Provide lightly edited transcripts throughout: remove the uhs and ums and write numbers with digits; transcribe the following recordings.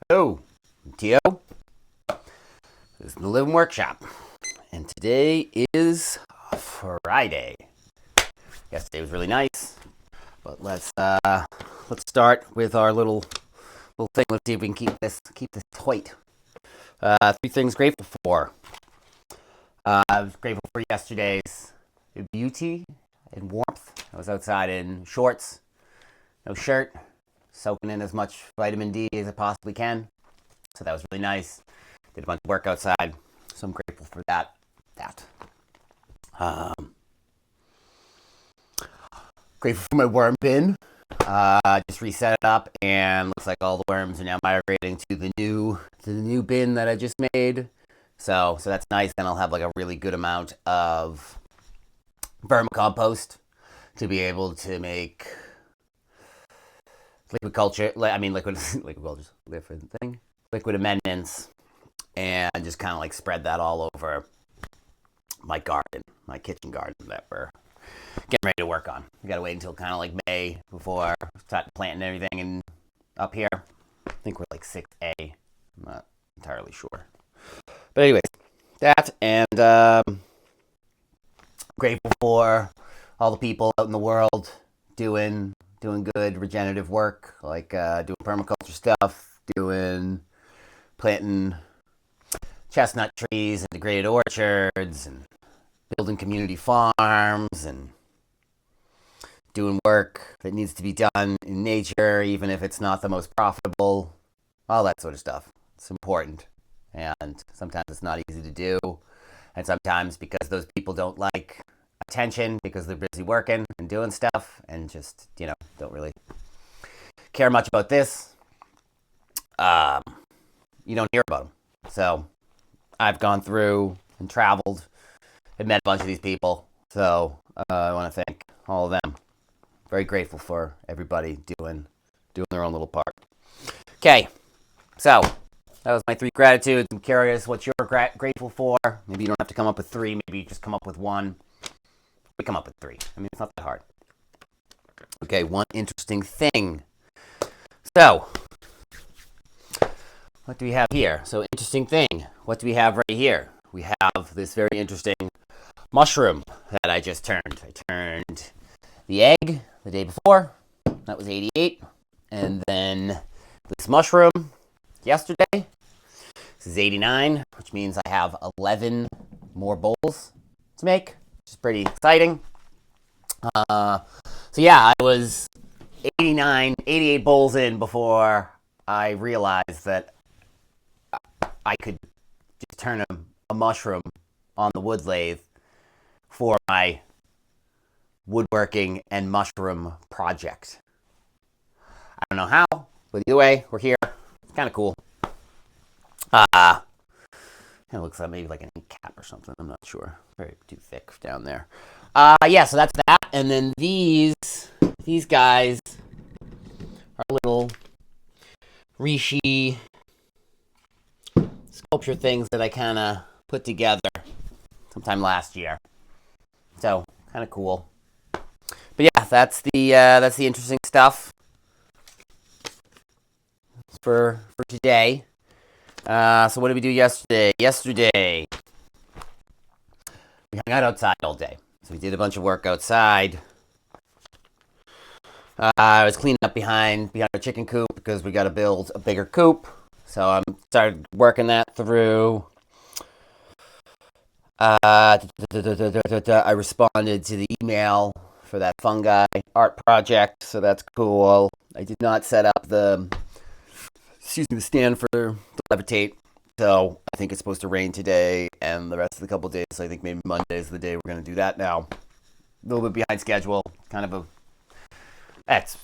Hello, I'm Tio. This is the Living Workshop, and today is Friday. Yesterday was really nice, but let's start with our little thing. Let's see if we can keep this tight. Three things grateful for. I was grateful for yesterday's beauty and warmth. I was outside in shorts, no shirt, soaking in as much vitamin D as I possibly can. So that was really nice. Did a bunch of work outside, so I'm grateful for that. Um, Grateful for my worm bin. Just reset it up, and looks like all the worms are now migrating to the new bin that I just made. So that's nice. Then I'll have like a really good amount of vermicompost to be able to make liquid culture. I mean liquid culture, liquid amendments, and just kind of like spread that all over my garden, my kitchen garden that we're getting ready to work on. We gotta wait until kind of like May before we start planting everything and up here. I think we're like 6A. I'm not entirely sure. But anyways, that and grateful for all the people out in the world doing good regenerative work, like doing permaculture stuff, doing planting chestnut trees and degraded orchards, and building community farms, and doing work that needs to be done in nature, even if it's not the most profitable, all that sort of stuff. It's important. And sometimes it's not easy to do. And sometimes because those people don't like attention because they're busy working and doing stuff and just, don't really care much about this, you don't hear about them. So I've gone through and traveled and met a bunch of these people. So I want to thank all of them. Very grateful for everybody doing their own little part. Okay, so that was my 3 gratitudes. I'm curious what you're grateful for. Maybe you don't have to come up with 3. Maybe you just come up with 1. We come up with 3. I mean, it's not that hard. Okay, one interesting thing. So, what do we have here? So, interesting thing. What do we have right here? We have this very interesting mushroom that I just turned. I turned the egg the day before. That was 88. And then this mushroom yesterday. This is 89, which means I have 11 more bowls to make, which is pretty exciting. So yeah, I was 88 bowls in before I realized that I could just turn a mushroom on the wood lathe for my woodworking and mushroom project. I don't know how, but either way, we're here. It's kind of cool. It looks like maybe like an ink cap or something. I'm not sure. Very too thick down there. Yeah, so that's that. And then these guys are little Rishi sculpture things that I kind of put together sometime last year. So kind of cool. But yeah, that's the interesting stuff for today. So what did we do yesterday? Yesterday, we hung out outside all day. So we did a bunch of work outside. I was cleaning up behind our chicken coop because we got to build a bigger coop. So I started working that through. I responded to the email for that fungi art project, so that's cool. I did not set up the stand for the levitate. So I think it's supposed to rain today and the rest of the couple of days. So I think maybe Monday is the day we're going to do that now. A little bit behind schedule. Kind of it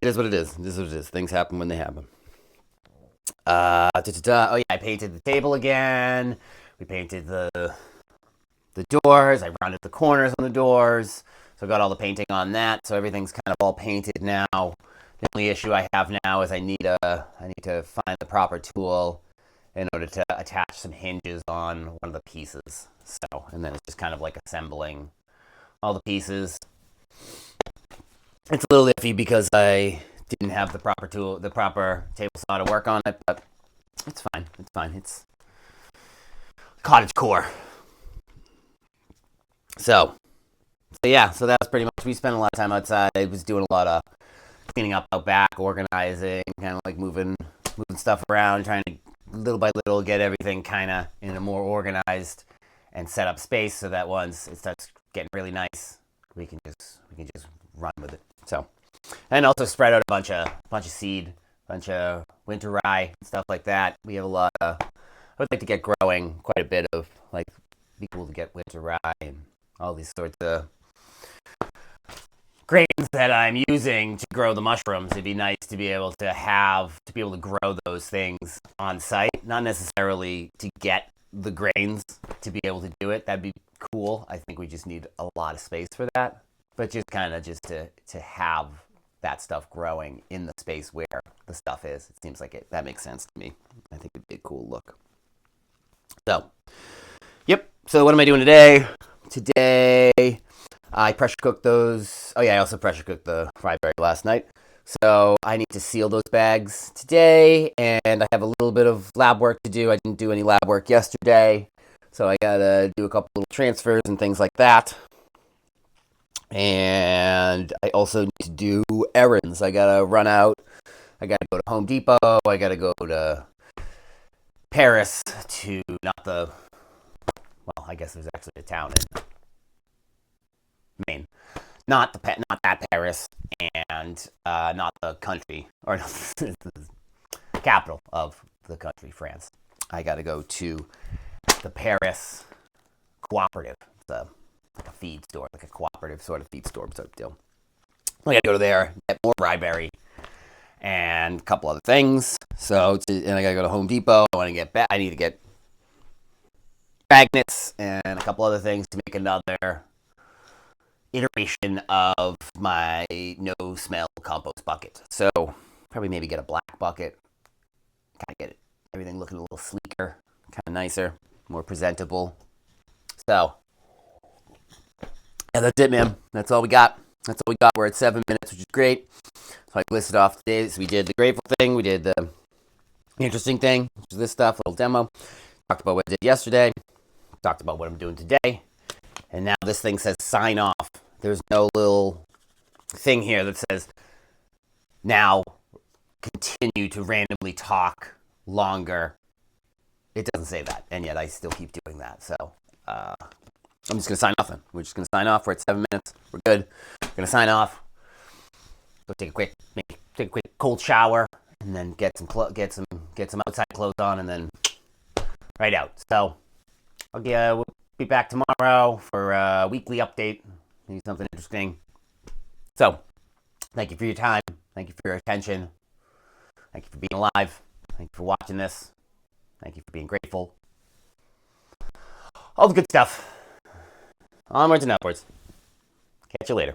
is what it is. Things happen when they happen. Oh yeah, I painted the table again. We painted the doors. I rounded the corners on the doors. So I got all the painting on that. So everything's kind of all painted now. The only issue I have now is I need to find the proper tool in order to attach some hinges on one of the pieces. So, and then it's just kind of like assembling all the pieces. It's a little iffy because I didn't have the proper table saw to work on it, but It's fine. It's fine. It's cottage core. So yeah, so that's pretty much. We spent a lot of time outside. I was doing a lot of cleaning up out back, organizing, kind of like moving stuff around, trying to little by little get everything kind of in a more organized and set up space, so that once it starts getting really nice, we can just run with it. So, and also spread out a bunch of seed, bunch of winter rye, stuff like that. We have a lot of. I would like to get growing quite a bit of, like, be cool to get winter rye and all these sorts of grains that I'm using to grow the mushrooms. It'd be nice to be able to grow those things on site, not necessarily to get the grains to be able to do it. That'd be cool. I think we just need a lot of space for that, but just kind of just to have that stuff growing in the space where the stuff is. It seems like that makes sense to me. I think it'd be a cool look. So, yep. So what am I doing today? Today, I pressure cooked those. Oh yeah, I also pressure cooked the fried berry last night. So I need to seal those bags today, and I have a little bit of lab work to do. I didn't do any lab work yesterday, so I gotta do a couple little transfers and things like that. And I also need to do errands. I gotta run out. I gotta go to Home Depot. I gotta go to Paris to I guess there's actually a town in Maine. Not that Paris, and not the country, or the capital of the country, France. I got to go to the Paris Cooperative. It's like a feed store, like a cooperative sort of feed store type deal. I got to go to there, get more ryeberry, and a couple other things. And I got to go to Home Depot. I need to get magnets and a couple other things to make another iteration of my no smell compost bucket. So probably maybe get a black bucket, kind of get everything looking a little sleeker, kind of nicer, more presentable. So yeah, that's it, man. That's all we got. We're at 7 minutes, which is great. So I listed off the days. We did the grateful thing. We did the interesting thing, which is this stuff, little demo. Talked about what I did yesterday. Talked about what I'm doing today. And now this thing says sign off. There's no little thing here that says now continue to randomly talk longer. It doesn't say that, and yet I still keep doing that. So I'm just going to sign off then. We're just going to sign off. We're at 7 minutes. We're good. We're going to sign off. Go take a quick cold shower, and then get some outside clothes on, and then right out. So we'll be back tomorrow for a weekly update. Maybe something interesting. So, thank you for your time. Thank you for your attention. Thank you for being alive. Thank you for watching this. Thank you for being grateful. All the good stuff. Onwards and upwards. Catch you later.